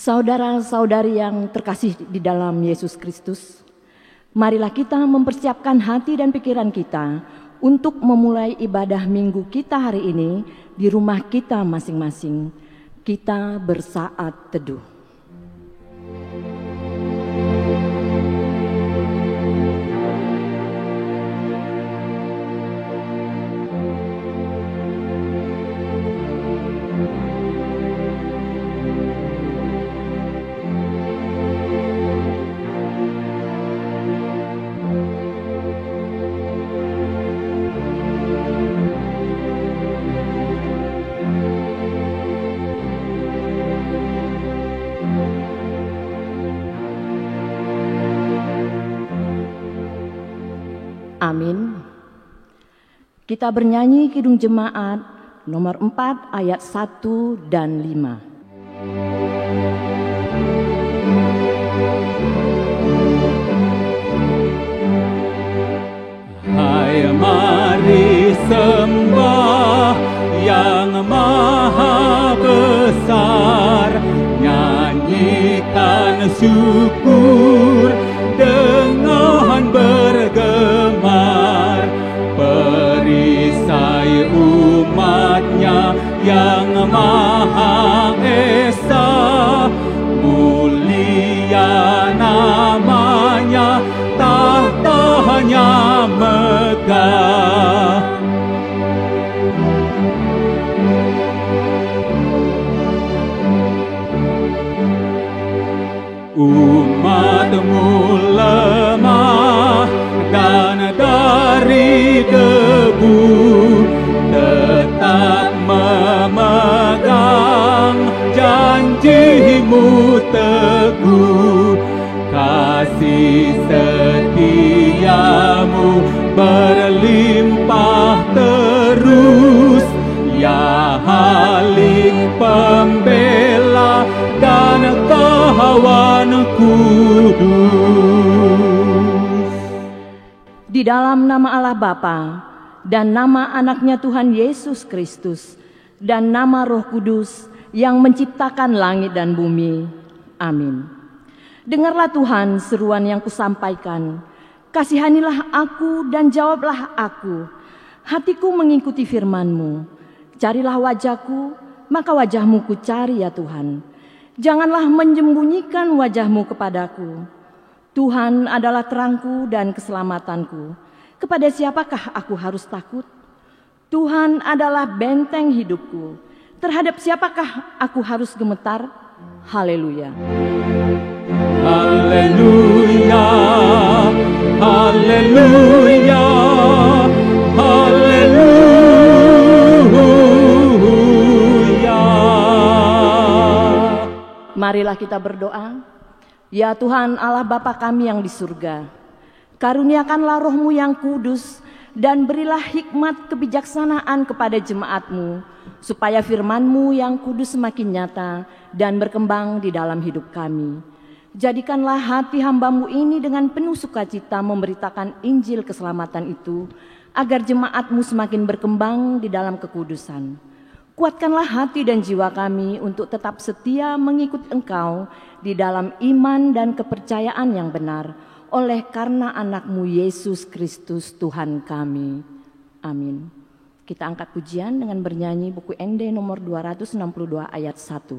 Saudara-saudari yang terkasih di dalam Yesus Kristus, marilah kita mempersiapkan hati dan pikiran kita untuk memulai ibadah minggu kita hari ini di rumah kita masing-masing. Kita bersaat teduh. Amin. Kita bernyanyi Kidung Jemaat nomor 4 ayat 1 dan 5. Hai mari sembah yang maha besar, nyanyikan syukur dengan bergemar, perisai umatnya yang maha esa, mulia namanya, tahtanya megah. Umatmu lemah dan dari debu, tetap memegang janjimu teguh. Kasih setiamu berlimpah terus, ya Halik pembela dan kawan kudus. Di dalam nama Allah Bapa dan nama anaknya Tuhan Yesus Kristus dan nama Roh Kudus yang menciptakan langit dan bumi. Amin. Dengarlah Tuhan seruan yang kusampaikan. Kasihanilah aku dan jawablah aku. Hatiku mengikuti firman-Mu. Carilah wajahku, maka wajah-Mu ku cari ya Tuhan. Janganlah menyembunyikan wajah-Mu kepadaku. Tuhan adalah terangku dan keselamatanku. Kepada siapakah aku harus takut? Tuhan adalah benteng hidupku. Terhadap siapakah aku harus gemetar? Haleluya. Haleluya, haleluya, haleluya. Marilah kita berdoa. Ya Tuhan Allah Bapa kami yang di surga, karuniakanlah Roh-Mu yang kudus dan berilah hikmat kebijaksanaan kepada jemaat-Mu, supaya firman-Mu yang kudus semakin nyata dan berkembang di dalam hidup kami. Jadikanlah hati hamba-Mu ini dengan penuh sukacita memberitakan Injil keselamatan itu, agar jemaat-Mu semakin berkembang di dalam kekudusan. Kuatkanlah hati dan jiwa kami untuk tetap setia mengikut Engkau di dalam iman dan kepercayaan yang benar, oleh karena anak-Mu Yesus Kristus Tuhan kami. Amin. Kita angkat pujian dengan bernyanyi buku ND nomor 262 ayat 1.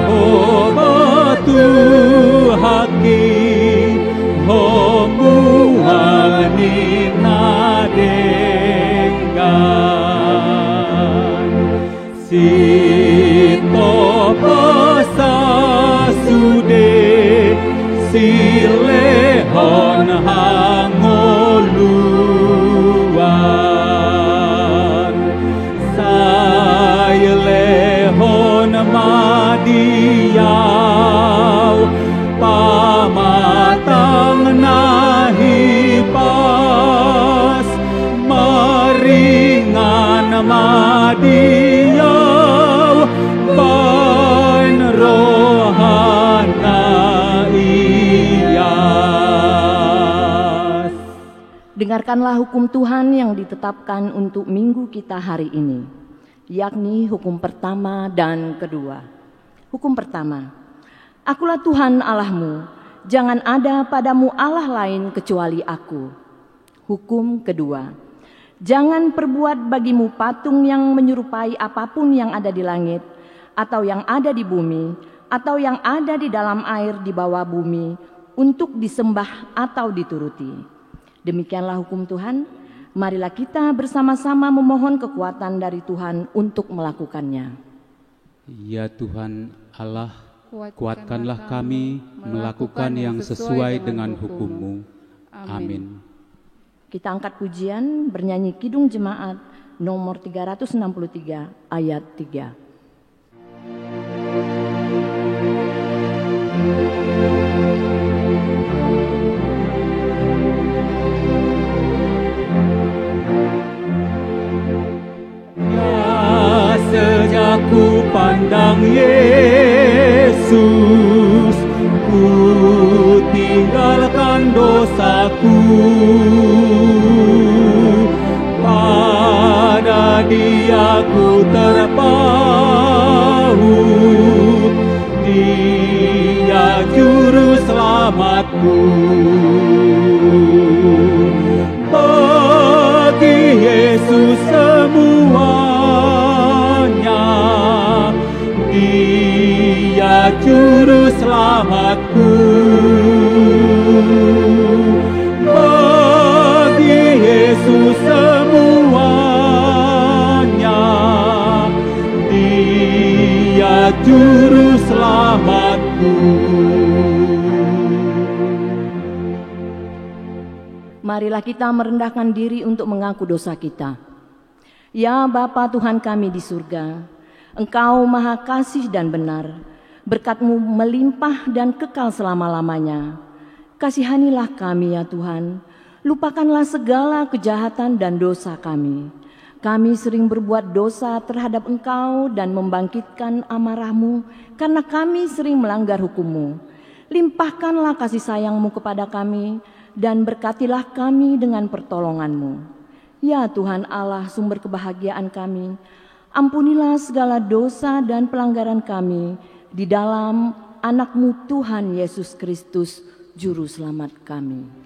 Jehovah Tuhan homu wani nadengan sito pasasude silehon hangoluan sailehon madiau pamatang nahi pas meringan madiau Dengarkanlah hukum Tuhan yang ditetapkan untuk minggu kita hari ini, yakni hukum pertama dan kedua. Hukum pertama, Akulah Tuhan Allahmu, jangan ada padamu Allah lain kecuali Aku. Hukum kedua, jangan perbuat bagimu patung yang menyerupai apapun yang ada di langit, atau yang ada di bumi, atau yang ada di dalam air di bawah bumi, untuk disembah atau dituruti. Demikianlah hukum Tuhan. Marilah kita bersama-sama memohon kekuatan dari Tuhan untuk melakukannya. Ya Tuhan Allah, kuatkanlah kami melakukan yang sesuai dengan hukum-Mu. Amin. Kita angkat pujian bernyanyi Kidung Jemaat nomor 363 ayat 3. Sejak ku pandang Yesus, ku tinggalkan dosaku. Pada Dia ku terpaut, Dia juru selamatku. Bagi Yesus semua, Dia juru selamatku. Bagi Yesus semuanya, Dia juru selamatku. Marilah kita merendahkan diri untuk mengaku dosa kita. Ya Bapa Tuhan kami di surga, Engkau maha kasih dan benar, berkat-Mu melimpah dan kekal selama-lamanya. Kasihanilah kami ya Tuhan, lupakanlah segala kejahatan dan dosa kami. Kami sering berbuat dosa terhadap Engkau dan membangkitkan amarah-Mu, karena kami sering melanggar hukum-Mu. Limpahkanlah kasih sayang-Mu kepada kami, dan berkatilah kami dengan pertolongan-Mu. Ya Tuhan Allah, sumber kebahagiaan kami, ampunilah segala dosa dan pelanggaran kami di dalam anak-Mu Tuhan Yesus Kristus, Juru Selamat kami.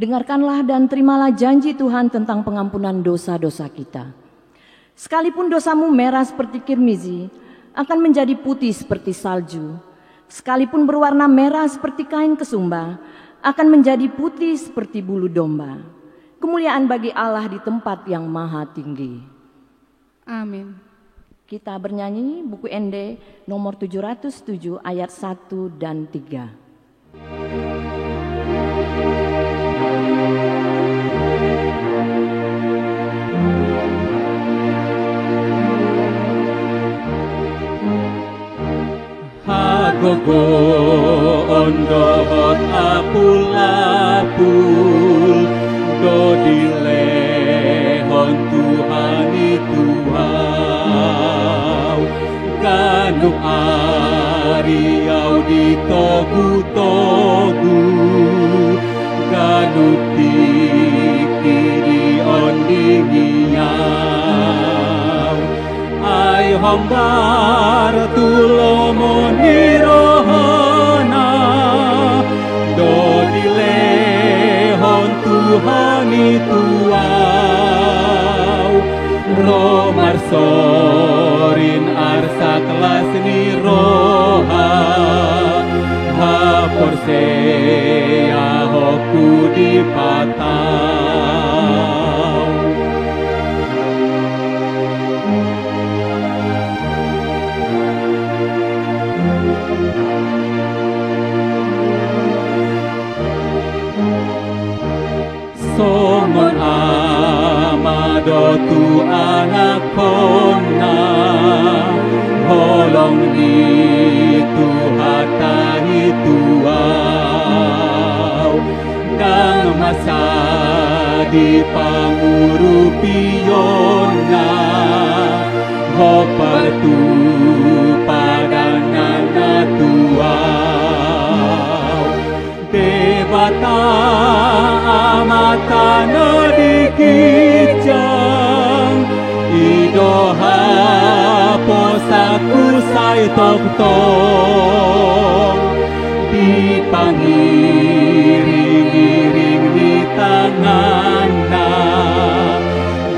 Dengarkanlah dan terimalah janji Tuhan tentang pengampunan dosa-dosa kita. Sekalipun dosamu merah seperti kirmizi, akan menjadi putih seperti salju. Sekalipun berwarna merah seperti kain kesumba, akan menjadi putih seperti bulu domba. Kemuliaan bagi Allah di tempat yang maha tinggi. Amin. Kita bernyanyi buku ND nomor 707 ayat 1 dan 3. Hagogo ondot apul-apul dodilehon Tuhani Tuhan kanu ariau di togu-togu hambar tulomoni rohana dodile hon Tuhani tuau romar sorin arsa kelas ni roha hapor se ahoku di patau somon amado tu anak kona holong di tu hatahi tuau dang masa di pangurupiona hopar tu padanana tuau debata amata no dikijang idoha posaku sai tok tong dipangiring-iring di tanganna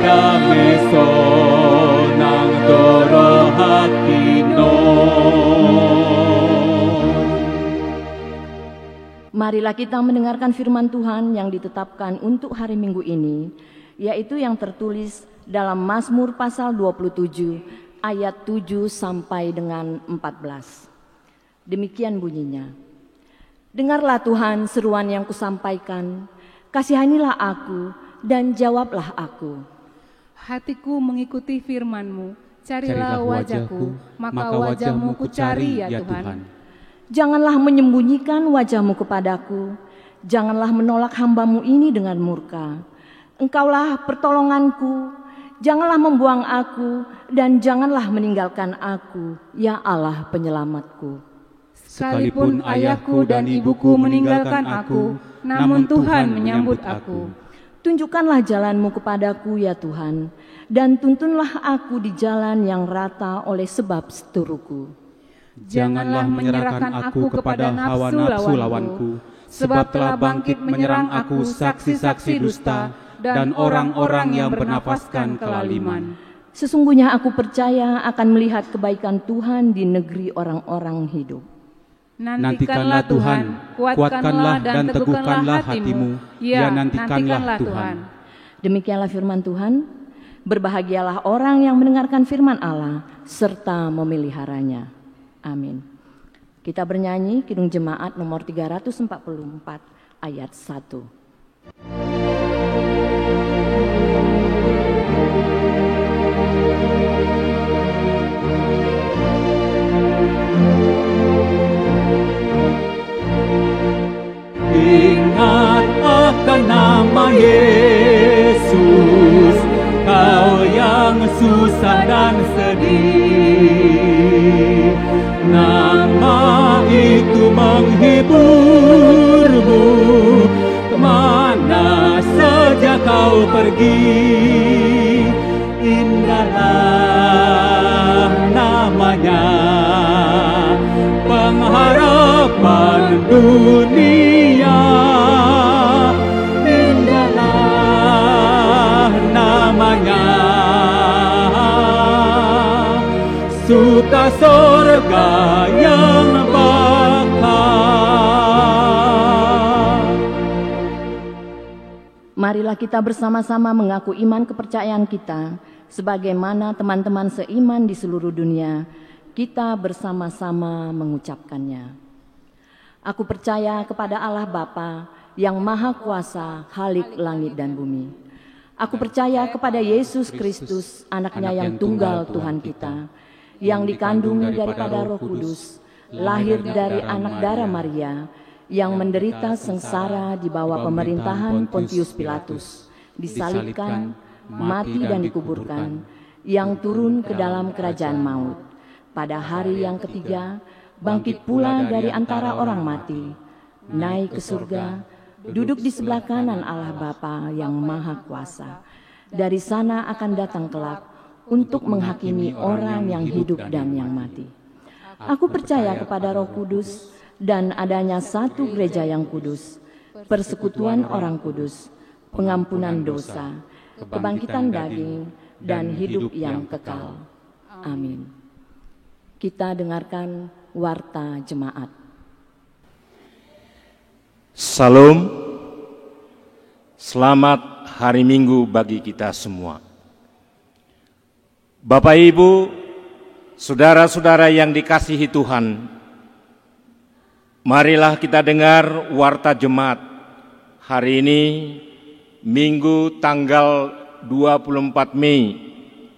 dameso nang doro hakino. Marilah kita mendengarkan firman Tuhan yang ditetapkan untuk hari Minggu ini, yaitu yang tertulis dalam Mazmur pasal 27 ayat 7 sampai dengan 14. Demikian bunyinya. Dengarlah Tuhan seruan yang kusampaikan, kasihanilah aku dan jawablah aku. Hatiku mengikuti firman-Mu, carilah wajahku, maka wajah-Mu ku cari ya Tuhan. Janganlah menyembunyikan wajah-Mu kepadaku, janganlah menolak hamba-Mu ini dengan murka. Engkaulah pertolonganku, janganlah membuang aku, dan janganlah meninggalkan aku, ya Allah penyelamatku. Sekalipun ayahku dan ibuku meninggalkan aku, namun Tuhan menyambut aku. Tunjukkanlah jalan-Mu kepadaku, ya Tuhan, dan tuntunlah aku di jalan yang rata oleh sebab seturuku. Janganlah menyerahkan aku kepada hawa nafsu lawanku, sebab telah bangkit menyerang aku saksi-saksi dusta dan orang-orang yang bernapaskan kelaliman. Sesungguhnya aku percaya akan melihat kebaikan Tuhan di negeri orang-orang hidup. Nantikanlah Tuhan, kuatkanlah dan teguhkanlah hatimu, ya nantikanlah Tuhan. Demikianlah firman Tuhan. Berbahagialah orang yang mendengarkan firman Allah serta memeliharanya. Amin. Kita bernyanyi Kidung Jemaat nomor 344 ayat 1. Ingat akan nama Yesus, kau yang susah dan sedih. Nama itu menghiburmu, kemana saja kau pergi. Indahlah namanya, pengharapan dunia. Indahlah namanya, suta sorga yang bakal. Marilah kita bersama-sama mengaku iman kepercayaan kita, sebagaimana teman-teman seiman di seluruh dunia, kita bersama-sama mengucapkannya. Aku percaya kepada Allah Bapa yang Maha Kuasa, Khalik langit dan bumi. Aku percaya kepada Yesus Kristus, anaknya yang tunggal Tuhan kita, yang dikandung daripada Roh Kudus, lahir dari anak darah Maria, yang menderita sengsara di bawah pemerintahan Pontius Pilatus, disalibkan, mati dan dikuburkan, yang turun ke dalam kerajaan maut. Pada hari yang ketiga, bangkit pula dari antara orang mati, naik ke surga, duduk di sebelah kanan Allah Bapa yang Maha Kuasa. Dari sana akan datang kelak untuk menghakimi orang yang hidup dan yang mati. Aku percaya kepada Roh Kudus dan adanya satu gereja yang kudus, persekutuan orang kudus, pengampunan dosa, kebangkitan daging, dan hidup yang kekal. Amin. Kita dengarkan warta jemaat. Salam, selamat hari Minggu bagi kita semua. Bapak, Ibu, saudara-saudara yang dikasihi Tuhan, marilah kita dengar warta jemaat hari ini, Minggu tanggal 24 Mei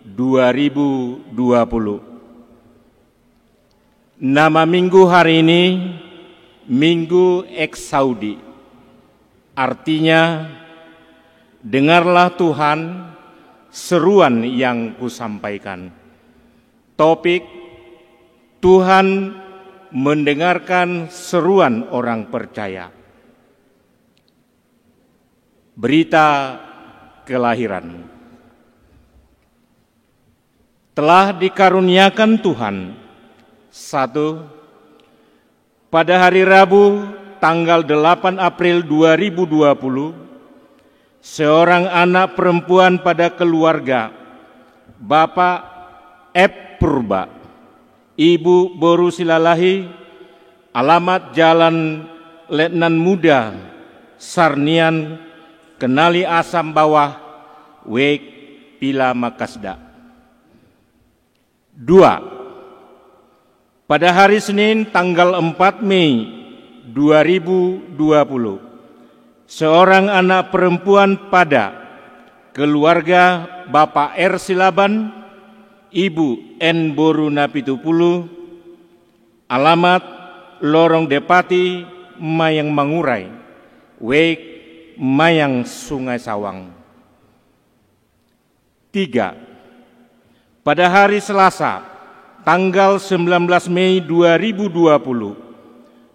2020. Nama minggu hari ini Minggu Eksaudi, artinya dengarlah Tuhan seruan yang kusampaikan. Topik, Tuhan mendengarkan seruan orang percaya. Berita kelahiran. Telah dikaruniakan Tuhan. 1. Pada hari Rabu tanggal 8 April 2020, seorang anak perempuan pada keluarga Bapak F. Purba, Ibu Boru Silalahi, alamat Jalan Letnan Muda, Sarnian, Kenali Asam Bawah, Wek, Pila Makasda. 2. Pada hari Senin tanggal 4 Mei 2020, seorang anak perempuan pada keluarga Bapak R. Silaban, Ibu N. Boru Napitupulu, alamat Lorong Depati, Mayang Mangurai, Wek, Mayang Sungai Sawang. 3. Pada hari Selasa, tanggal 19 Mei 2020,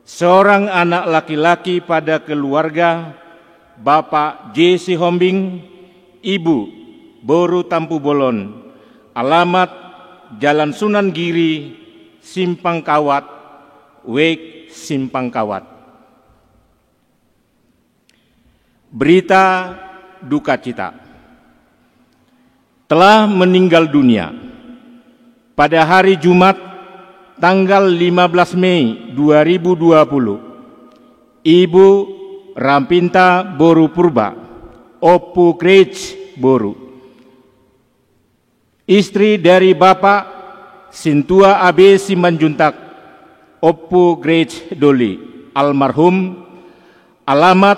seorang anak laki-laki pada keluarga Bapak J. Sihombing, Ibu Boru Tampu Bolon, alamat Jalan Sunan Giri, Simpang Kawat, Wek, Simpang Kawat. Berita duka cita. Telah meninggal dunia pada hari Jumat tanggal 15 Mei 2020, Ibu Rampinta Boru Purba, Opu Krej Boru, istri dari Bapak Sintua Abe Simanjuntak, Opu Krej Doli, almarhum, alamat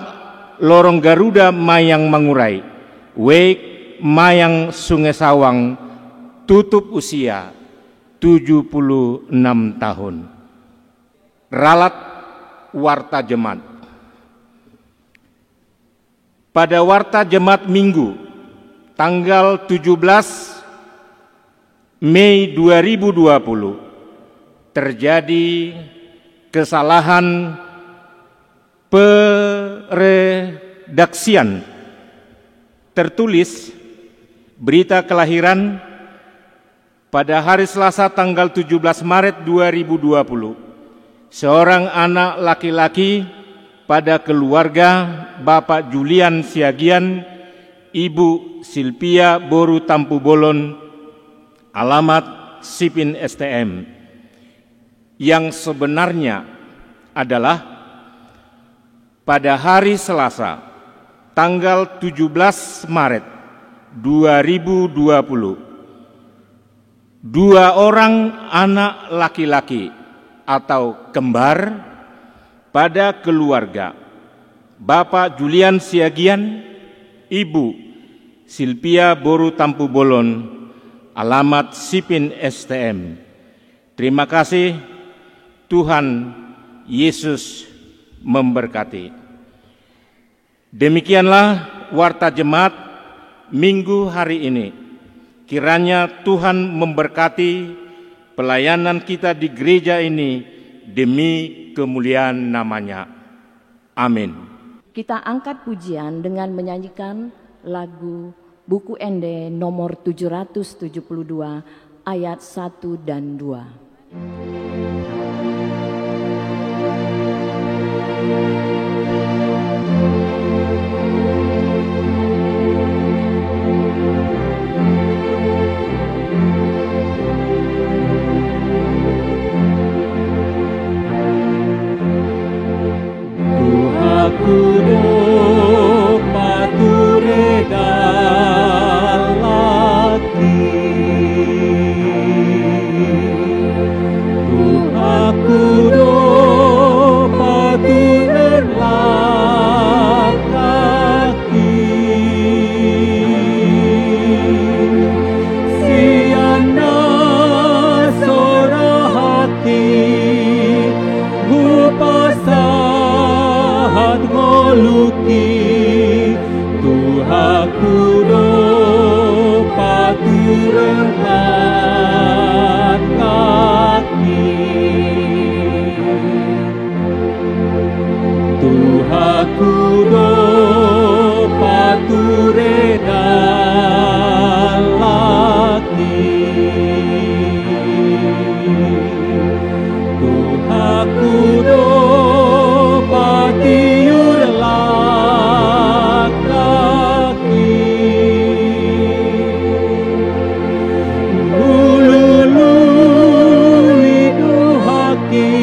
Lorong Garuda Mayang Mangurai, Wek, Mayang Sungai Sawang, tutup usia 76 tahun. Ralat warta jemaat. Pada warta jemaat Minggu tanggal 17 Mei 2020 terjadi kesalahan peredaksian. Tertulis berita kelahiran pada hari Selasa tanggal 17 Maret 2020, seorang anak laki-laki pada keluarga Bapak Julian Siagian, Ibu Silpia Boru Tampu Bolon, alamat Sipin STM, yang sebenarnya adalah pada hari Selasa tanggal 17 Maret 2020, dua orang anak laki-laki atau kembar pada keluarga Bapak Julian Siagian, Ibu Silpia Boru Tampu Bolon, alamat Sipin STM. Terima kasih, Tuhan Yesus memberkati. Demikianlah warta jemaat Minggu hari ini. Kiranya Tuhan memberkati pelayanan kita di gereja ini demi kemuliaan nama-Nya. Amin. Kita angkat pujian dengan menyanyikan lagu Buku Ende nomor 772 ayat 1 dan 2. Aku pature dalaki, aku pature lakaki, siana sora hati hupasahat ngoluki, Tuhaku do pature kaki, Tuhaku do pature dalaki, Tuhaku do patiur lakaki, ululu widuhaki,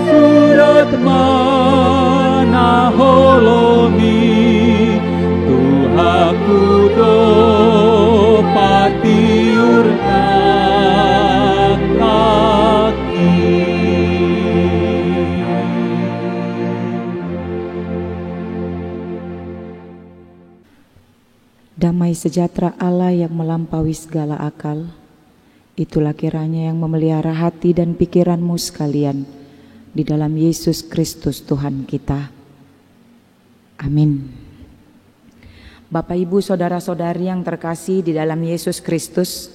surat mana holomi, Tuhaku do patiur kaki. Damai sejahtera Allah yang melampaui segala akal, itulah kiranya yang memelihara hati dan pikiranmu sekalian di dalam Yesus Kristus Tuhan kita. Amin. Bapak, Ibu, saudara-saudari yang terkasih di dalam Yesus Kristus,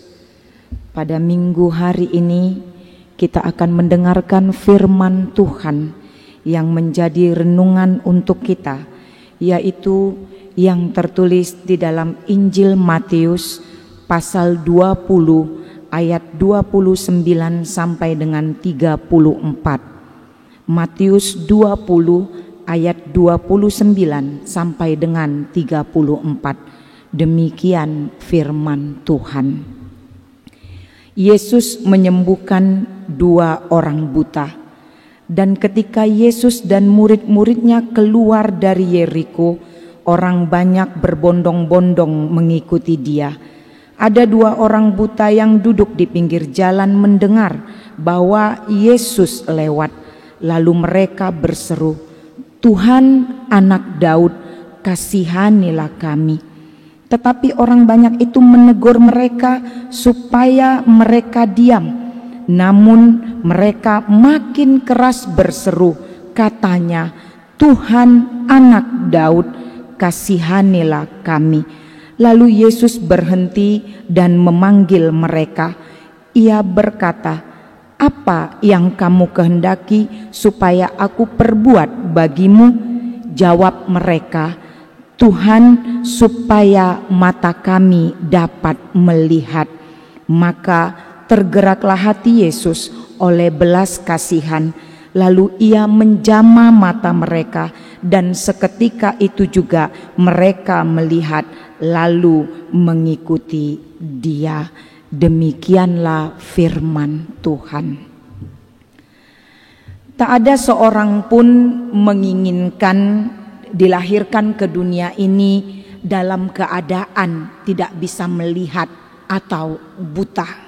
pada minggu hari ini kita akan mendengarkan firman Tuhan yang menjadi renungan untuk kita, yaitu yang tertulis di dalam Injil Matius pasal 20 ayat 29 sampai dengan 34. Matius 20 ayat 29 sampai dengan 34. Demikian firman Tuhan. Yesus menyembuhkan 2 orang buta. Dan ketika Yesus dan murid-muridnya keluar dari Yeriko, orang banyak berbondong-bondong mengikuti dia. Ada 2 orang buta yang duduk di pinggir jalan mendengar bahwa Yesus lewat. Lalu mereka berseru, "Tuhan, Anak Daud, kasihanilah kami." Tetapi orang banyak itu menegur mereka supaya mereka diam. Namun mereka makin keras berseru, katanya, "Tuhan, Anak Daud, kasihanilah kami." Lalu Yesus berhenti dan memanggil mereka. Ia berkata, "Apa yang kamu kehendaki supaya aku perbuat bagimu?" Jawab mereka, "Tuhan, supaya mata kami dapat melihat." Maka tergeraklah hati Yesus oleh belas kasihan. Lalu ia menjamah mata mereka, dan seketika itu juga mereka melihat lalu mengikuti dia. Demikianlah firman Tuhan. Tak ada seorang pun menginginkan dilahirkan ke dunia ini dalam keadaan tidak bisa melihat atau buta.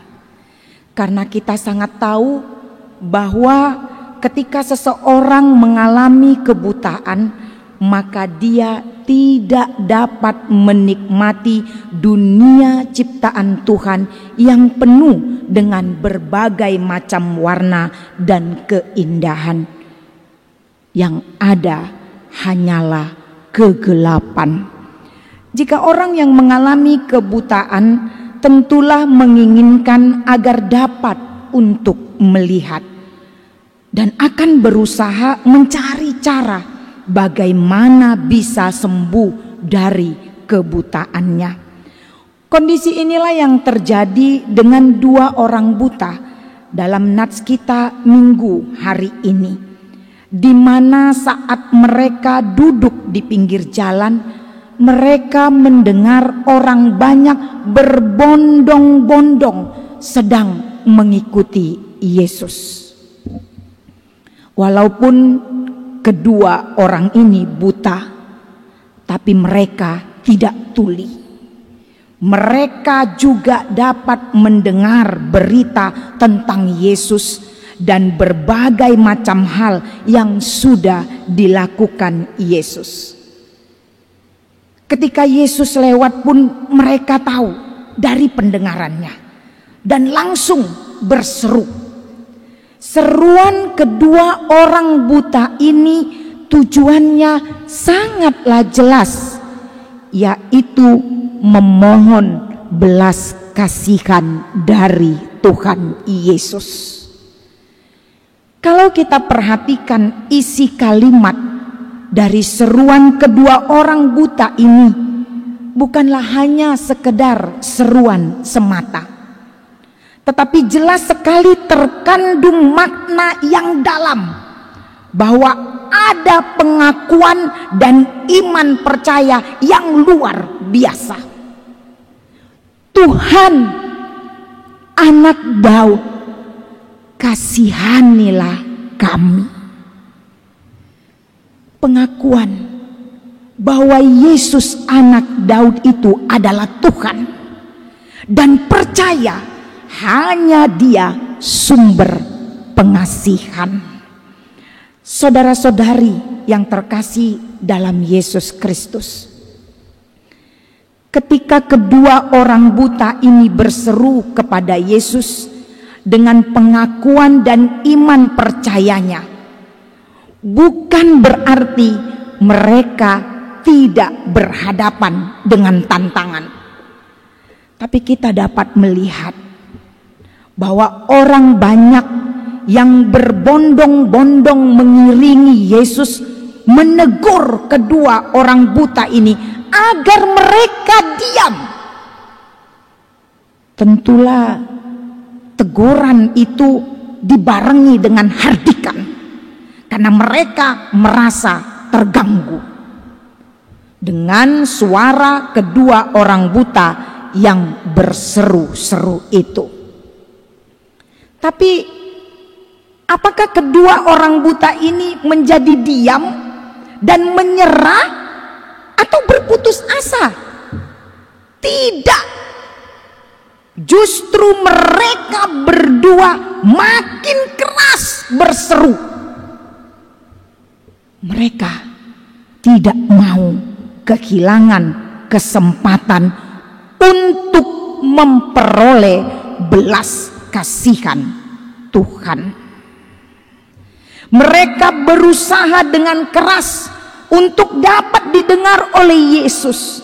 Karena kita sangat tahu bahwa ketika seseorang mengalami kebutaan, maka dia tidak dapat menikmati dunia ciptaan Tuhan yang penuh dengan berbagai macam warna dan keindahan. Yang ada hanyalah kegelapan. Jika orang yang mengalami kebutaan tentulah menginginkan agar dapat untuk melihat, dan akan berusaha mencari cara bagaimana bisa sembuh dari kebutaannya. Kondisi inilah yang terjadi dengan 2 orang buta dalam nats kita minggu hari ini, di mana saat mereka duduk di pinggir jalan, mereka mendengar orang banyak berbondong-bondong sedang mengikuti Yesus. Walaupun kedua orang ini buta, tapi mereka tidak tuli. Mereka juga dapat mendengar berita tentang Yesus dan berbagai macam hal yang sudah dilakukan Yesus. Ketika Yesus lewat pun mereka tahu dari pendengarannya dan langsung berseru. Seruan kedua orang buta ini tujuannya sangatlah jelas, yaitu memohon belas kasihan dari Tuhan Yesus. Kalau kita perhatikan isi kalimat dari seruan kedua orang buta ini, bukanlah hanya sekedar seruan semata, tetapi jelas sekali terkandung makna yang dalam, bahwa ada pengakuan dan iman percaya yang luar biasa. Tuhan, Anak Daud, kasihanilah kami. Pengakuan bahwa Yesus Anak Daud itu adalah Tuhan, dan percaya hanya Dia sumber pengasihan. Saudara-saudari yang terkasih dalam Yesus Kristus, ketika kedua orang buta ini berseru kepada Yesus dengan pengakuan dan iman percayanya, bukan berarti mereka tidak berhadapan dengan tantangan. Tapi kita dapat melihat bahwa orang banyak yang berbondong-bondong mengiringi Yesus menegur kedua orang buta ini agar mereka diam. Tentulah teguran itu dibarengi dengan hardikan, karena mereka merasa terganggu dengan suara kedua orang buta yang berseru-seru itu. Tapi apakah kedua orang buta ini menjadi diam dan menyerah atau berputus asa? Tidak. Justru mereka berdua makin keras berseru. Mereka tidak mau kehilangan kesempatan untuk memperoleh belas kasihan Tuhan. Mereka berusaha dengan keras untuk dapat didengar oleh Yesus.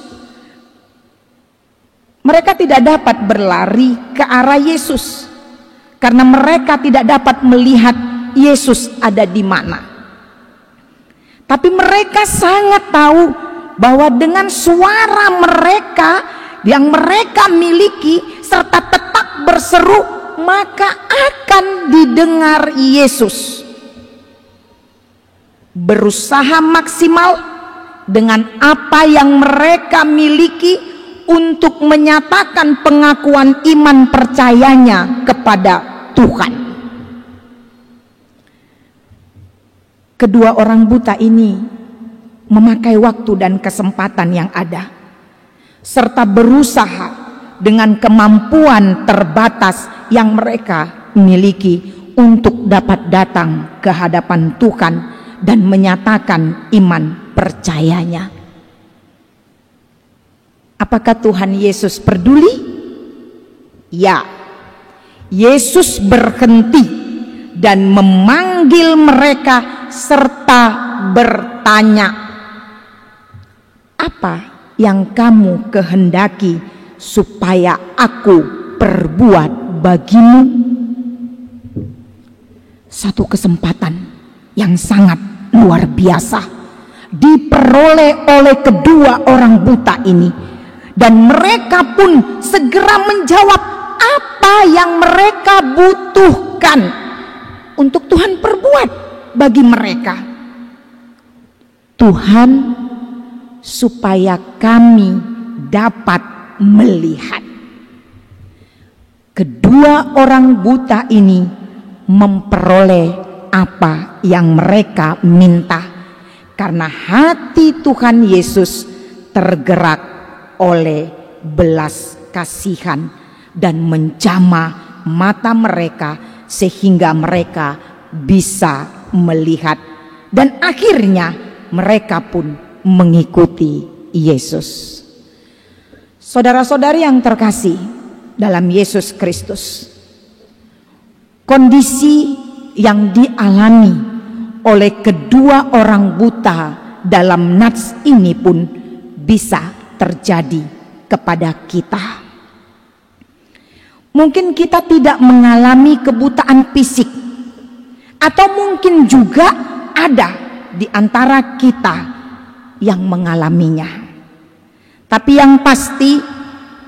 Mereka tidak dapat berlari ke arah Yesus karena mereka tidak dapat melihat Yesus ada di mana. Tapi mereka sangat tahu bahwa dengan suara mereka yang mereka miliki serta tetap berseru, maka akan didengar Yesus. Berusaha maksimal dengan apa yang mereka miliki untuk menyatakan pengakuan iman percayanya kepada Tuhan. Kedua orang buta ini memakai waktu dan kesempatan yang ada, serta berusaha dengan kemampuan terbatas yang mereka miliki untuk dapat datang ke hadapan Tuhan dan menyatakan iman percayanya. Apakah Tuhan Yesus peduli? Ya, Yesus berhenti dan memanggil mereka serta bertanya, "Apa yang kamu kehendaki supaya aku perbuat bagimu?" Satu kesempatan yang sangat luar biasa diperoleh oleh kedua orang buta ini, dan mereka pun segera menjawab apa yang mereka butuhkan untuk Tuhan perbuat bagi mereka. Tuhan, supaya kami dapat melihat. Kedua orang buta ini memperoleh apa yang mereka minta, karena hati Tuhan Yesus tergerak oleh belas kasihan dan menjamah mata mereka sehingga mereka bisa melihat, dan akhirnya mereka pun mengikuti Yesus. Saudara-saudari yang terkasih dalam Yesus Kristus, kondisi yang dialami oleh kedua orang buta dalam nats ini pun bisa terjadi kepada kita. Mungkin kita tidak mengalami kebutaan fisik, atau mungkin juga ada di antara kita yang mengalaminya. Tapi yang pasti,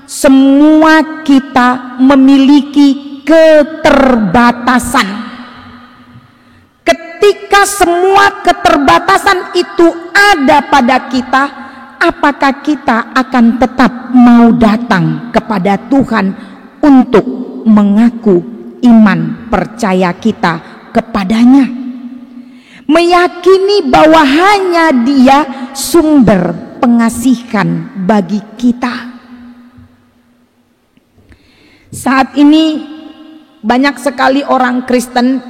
semua kita memiliki keterbatasan. Ketika semua keterbatasan itu ada pada kita, apakah kita akan tetap mau datang kepada Tuhan untuk mengaku iman percaya kita kepadanya, meyakini bahwa hanya Dia sumber pengasihan bagi kita? Saat ini banyak sekali orang Kristen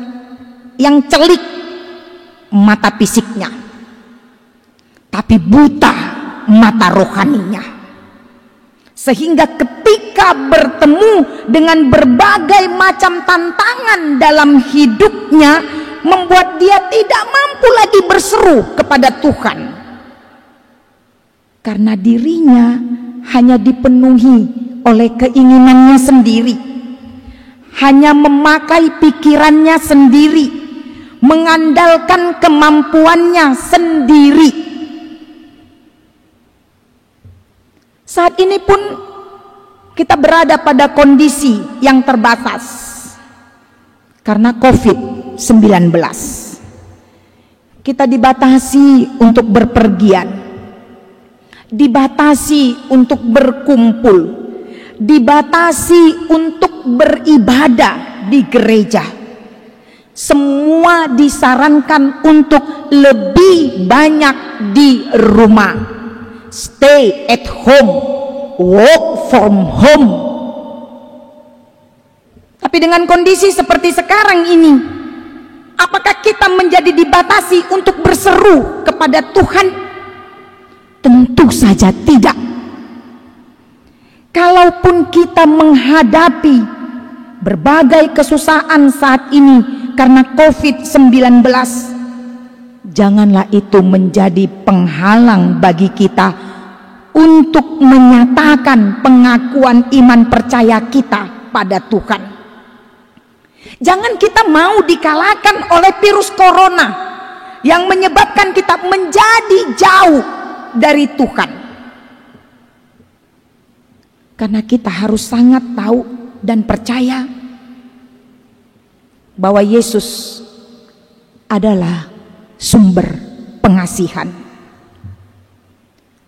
yang celik mata fisiknya, tapi buta mata rohaninya, sehingga ketika bertemu dengan berbagai macam tantangan dalam hidupnya, membuat dia tidak mampu lagi berseru kepada Tuhan, karena dirinya hanya dipenuhi oleh keinginannya sendiri, hanya memakai pikirannya sendiri, mengandalkan kemampuannya sendiri. Saat ini pun kita berada pada kondisi yang terbatas karena COVID-19. Kita dibatasi untuk berpergian, dibatasi untuk berkumpul, dibatasi untuk beribadah di gereja. Semua disarankan untuk lebih banyak di rumah, stay at home, work from home. Tapi dengan kondisi seperti sekarang ini, apakah kita menjadi dibatasi untuk berseru kepada Tuhan? Tentu saja tidak. Kalaupun kita menghadapi berbagai kesusahan saat ini karena COVID-19, janganlah itu menjadi penghalang bagi kita untuk menyatakan pengakuan iman percaya kita pada Tuhan. Jangan kita mau dikalahkan oleh virus corona yang menyebabkan kita menjadi jauh dari Tuhan. Karena kita harus sangat tahu dan percaya bahwa Yesus adalah sumber pengasihan.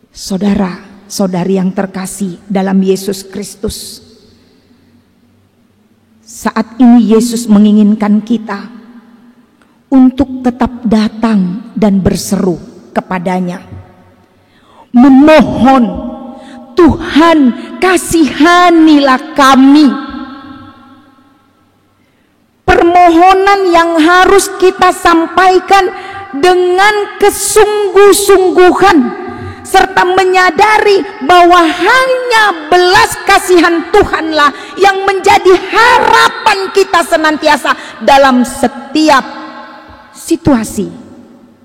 Saudara-saudari yang terkasih dalam Yesus Kristus, saat ini Yesus menginginkan kita untuk tetap datang dan berseru kepadanya, memohon, Tuhan, kasihanilah kami. Permohonan yang harus kita sampaikan dengan kesungguh-sungguhan, serta menyadari bahwa hanya belas kasihan Tuhanlah yang menjadi harapan kita senantiasa dalam setiap situasi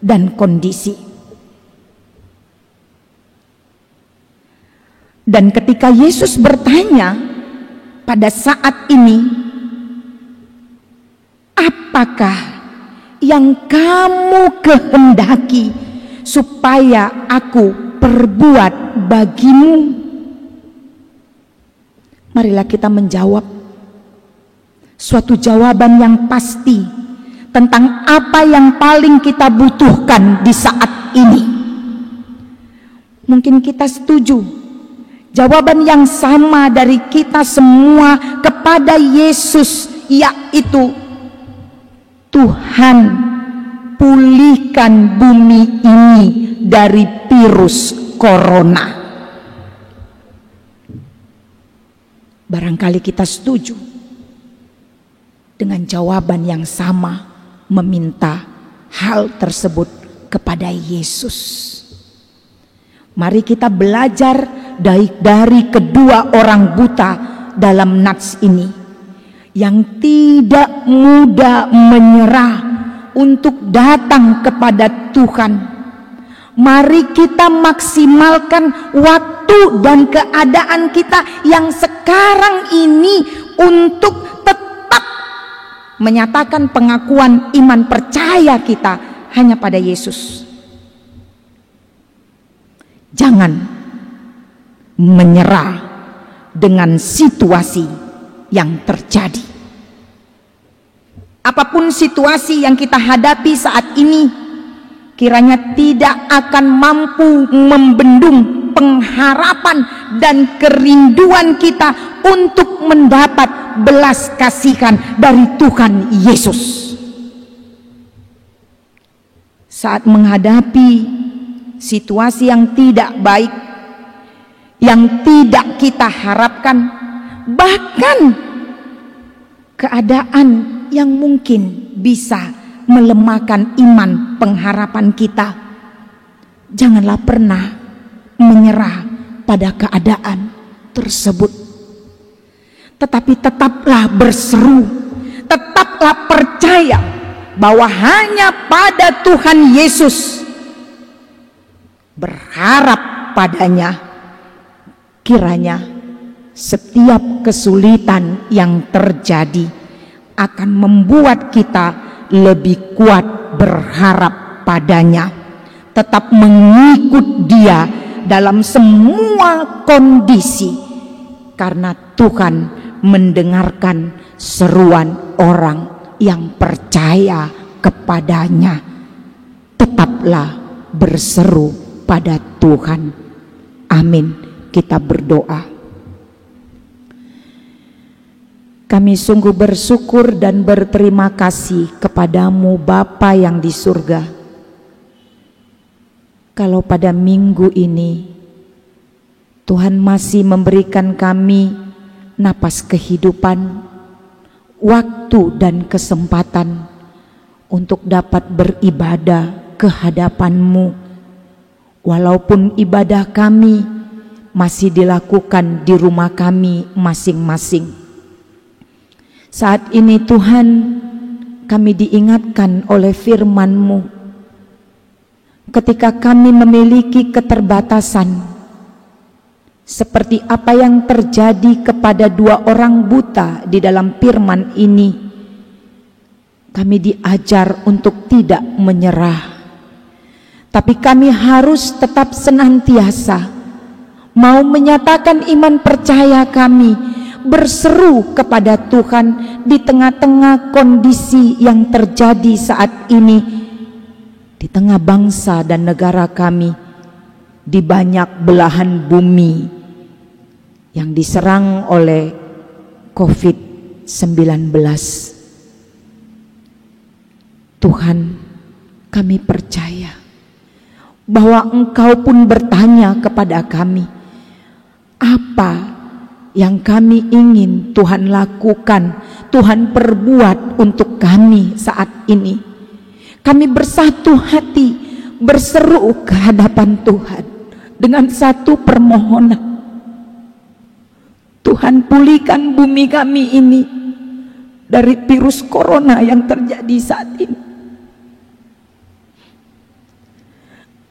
dan kondisi. Dan ketika Yesus bertanya pada saat ini, apakah yang kamu kehendaki supaya aku perbuat bagimu? Marilah kita menjawab suatu jawaban yang pasti tentang apa yang paling kita butuhkan di saat ini. Mungkin kita setuju jawaban yang sama dari kita semua kepada Yesus, yaitu Tuhan, pulihkan bumi ini dari virus corona. Barangkali kita setuju dengan jawaban yang sama, meminta hal tersebut kepada Yesus. Mari kita belajar dari kedua orang buta dalam nats ini, yang tidak mudah menyerah untuk datang kepada Tuhan. Mari kita maksimalkan waktu dan keadaan kita yang sekarang ini untuk tetap menyatakan pengakuan iman percaya kita hanya pada Yesus. Jangan menyerah dengan situasi yang terjadi. Apapun situasi yang kita hadapi saat ini, kiranya tidak akan mampu membendung pengharapan dan kerinduan kita untuk mendapat belas kasihan dari Tuhan Yesus. Saat menghadapi situasi yang tidak baik, yang tidak kita harapkan, bahkan keadaan yang mungkin bisa melemahkan iman pengharapan kita, janganlah pernah menyerah pada keadaan tersebut. Tetapi tetaplah berseru, tetaplah percaya bahwa hanya pada Tuhan Yesus, berharap padanya. Kiranya setiap kesulitan yang terjadi akan membuat kita lebih kuat berharap padanya, tetap mengikut Dia dalam semua kondisi, karena Tuhan mendengarkan seruan orang yang percaya kepadanya. Tetaplah berseru pada Tuhan. Amin. Kita berdoa. Kami sungguh bersyukur dan berterima kasih kepadamu Bapa yang di surga. Kalau pada minggu ini Tuhan masih memberikan kami napas kehidupan, waktu dan kesempatan untuk dapat beribadah ke hadapan-Mu, walaupun ibadah kami masih dilakukan di rumah kami masing-masing. Saat ini Tuhan, kami diingatkan oleh firman-Mu, ketika kami memiliki keterbatasan, seperti apa yang terjadi kepada dua orang buta di dalam firman ini, kami diajar untuk tidak menyerah. Tapi kami harus tetap senantiasa mau menyatakan iman percaya kami, berseru kepada Tuhan di tengah-tengah kondisi yang terjadi saat ini di tengah bangsa dan negara kami, di banyak belahan bumi yang diserang oleh COVID-19. Tuhan, kami percaya bahwa Engkau pun bertanya kepada kami, apa yang kami ingin Tuhan lakukan, Tuhan perbuat untuk kami saat ini. Kami bersatu hati, berseru ke hadapan Tuhan dengan satu permohonan. Tuhan, pulihkan bumi kami ini dari virus corona yang terjadi saat ini,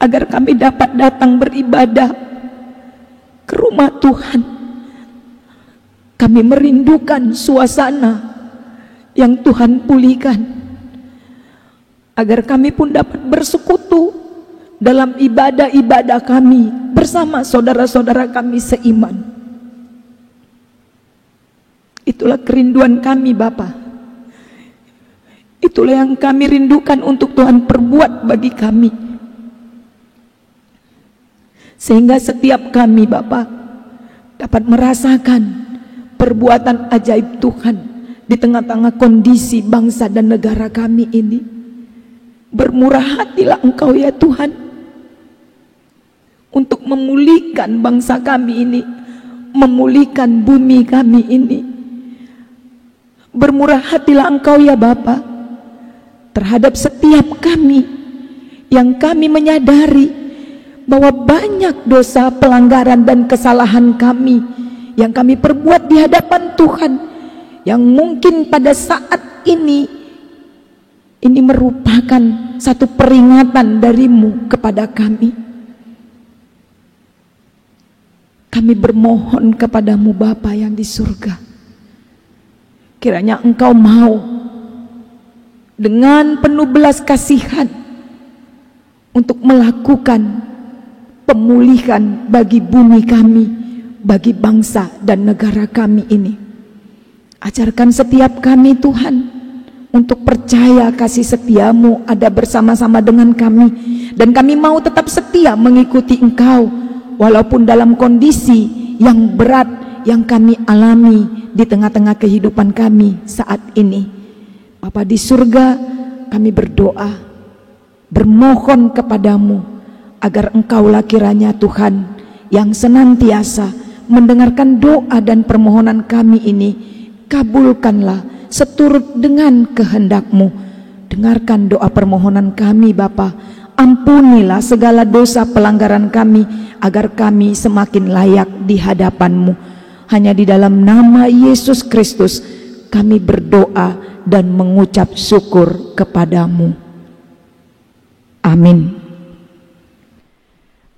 agar kami dapat datang beribadah ke rumah Tuhan. Kami merindukan suasana yang Tuhan pulihkan, agar kami pun dapat bersekutu dalam ibadah-ibadah kami bersama saudara-saudara kami seiman. Itulah kerinduan kami Bapa. Itulah yang kami rindukan untuk Tuhan perbuat bagi kami. Sehingga setiap kami Bapa dapat merasakan perbuatan ajaib Tuhan di tengah-tengah kondisi bangsa dan negara kami ini. Bermurah hatilah Engkau ya Tuhan untuk memulihkan bangsa kami ini, memulihkan bumi kami ini. Bermurah hatilah Engkau ya Bapa terhadap setiap kami yang kami menyadari bahwa banyak dosa, pelanggaran dan kesalahan kami yang kami perbuat di hadapan Tuhan, yang mungkin pada saat ini merupakan satu peringatan dari-Mu kepada kami. Kami bermohon kepadamu Bapa yang di surga, kiranya Engkau mau dengan penuh belas kasihan untuk melakukan pemulihan bagi bumi kami, bagi bangsa dan negara kami ini. Ajarkan setiap kami Tuhan untuk percaya kasih setia-Mu ada bersama-sama dengan kami, dan kami mau tetap setia mengikuti Engkau walaupun dalam kondisi yang berat yang kami alami di tengah-tengah kehidupan kami saat ini. Bapa di surga, kami berdoa, bermohon kepadamu agar Engkaulah kiranya Tuhan yang senantiasa mendengarkan doa dan permohonan kami ini. Kabulkanlah seturut dengan kehendak-Mu. Dengarkan doa permohonan kami Bapa. Ampunilah segala dosa pelanggaran kami agar kami semakin layak di hadapan-Mu. Hanya di dalam nama Yesus Kristus kami berdoa dan mengucap syukur kepadamu. Amin.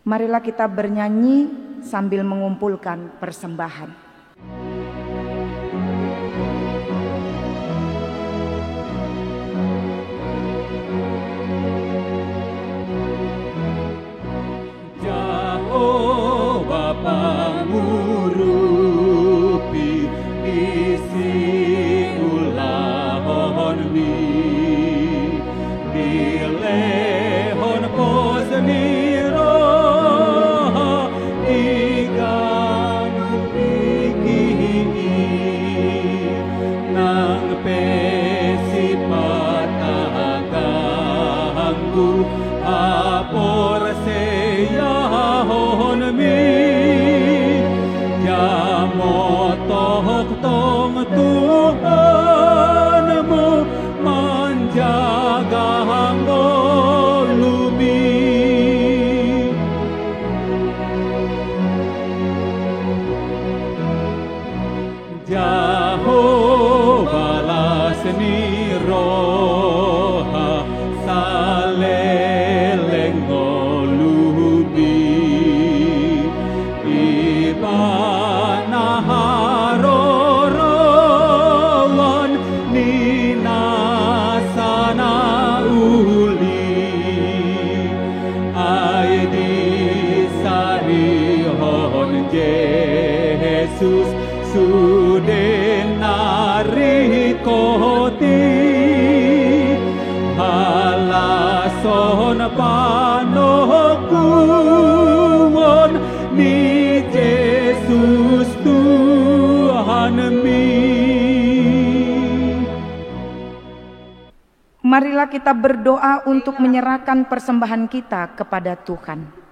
Marilah kita bernyanyi sambil mengumpulkan persembahan. Jauh Bapa ngurupi isi dilehon ko seniro iganu iki nang pesi pataganggu apor seyahon mi jamotok tong Tuhanmu menjaga lumi. Jehovah lah seni roha saleleng lumi ibana harorowan ninasana uli aidi sarihon Yesus sudenari koti halason panokuwon ni Yesus Tuhan mi. Marilah kita berdoa untuk menyerahkan persembahan kita kepada Tuhan.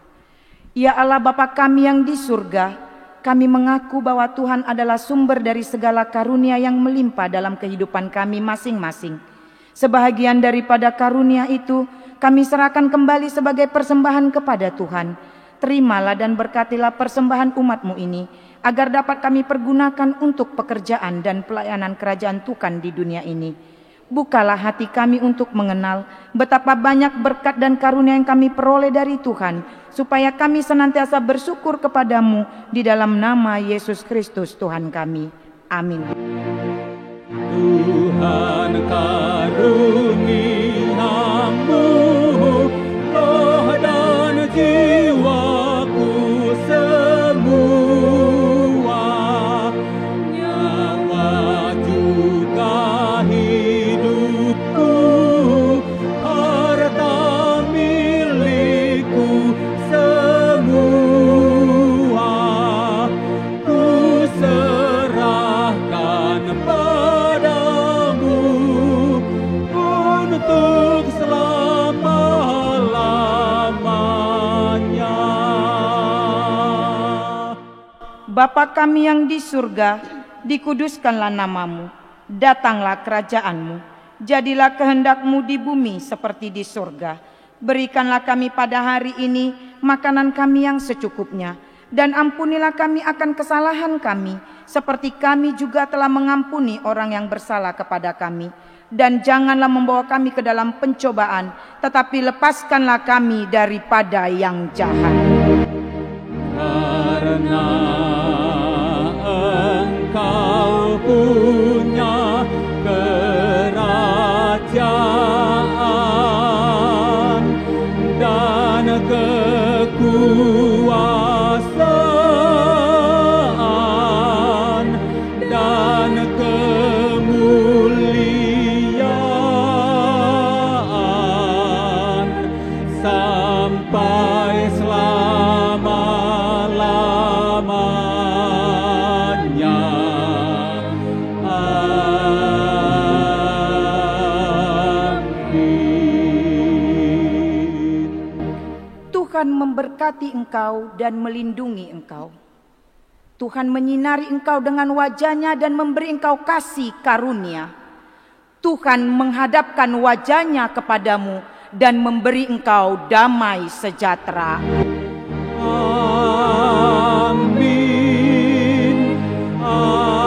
Ya Allah Bapa kami yang di surga, kami mengaku bahwa Tuhan adalah sumber dari segala karunia yang melimpah dalam kehidupan kami masing-masing. Sebahagian daripada karunia itu kami serahkan kembali sebagai persembahan kepada Tuhan. Terimalah dan berkatilah persembahan umat-Mu ini, agar dapat kami pergunakan untuk pekerjaan dan pelayanan kerajaan Tuhan di dunia ini. Bukalah hati kami untuk mengenal betapa banyak berkat dan karunia yang kami peroleh dari Tuhan, supaya kami senantiasa bersyukur kepadamu di dalam nama Yesus Kristus Tuhan kami. Amin. Tuhan karuniamu, roh dan Bapa kami yang di surga, dikuduskanlah namamu, datanglah kerajaanmu, jadilah kehendak-Mu di bumi seperti di surga. Berikanlah kami pada hari ini makanan kami yang secukupnya, dan ampunilah kami akan kesalahan kami, seperti kami juga telah mengampuni orang yang bersalah kepada kami. Dan janganlah membawa kami ke dalam pencobaan, tetapi lepaskanlah kami daripada yang jahat. Karena Engkau punya kerajaan dan kekuasaan dan kemuliaan sampai selama-lamanya. Tuhan memberkati engkau dan melindungi engkau. Tuhan menyinari engkau dengan wajah-Nya dan memberi engkau kasih karunia. Tuhan menghadapkan wajah-Nya kepadamu dan memberi engkau damai sejahtera. Amin. Amin.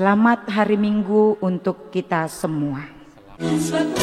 Selamat hari Minggu untuk kita semua. Suatu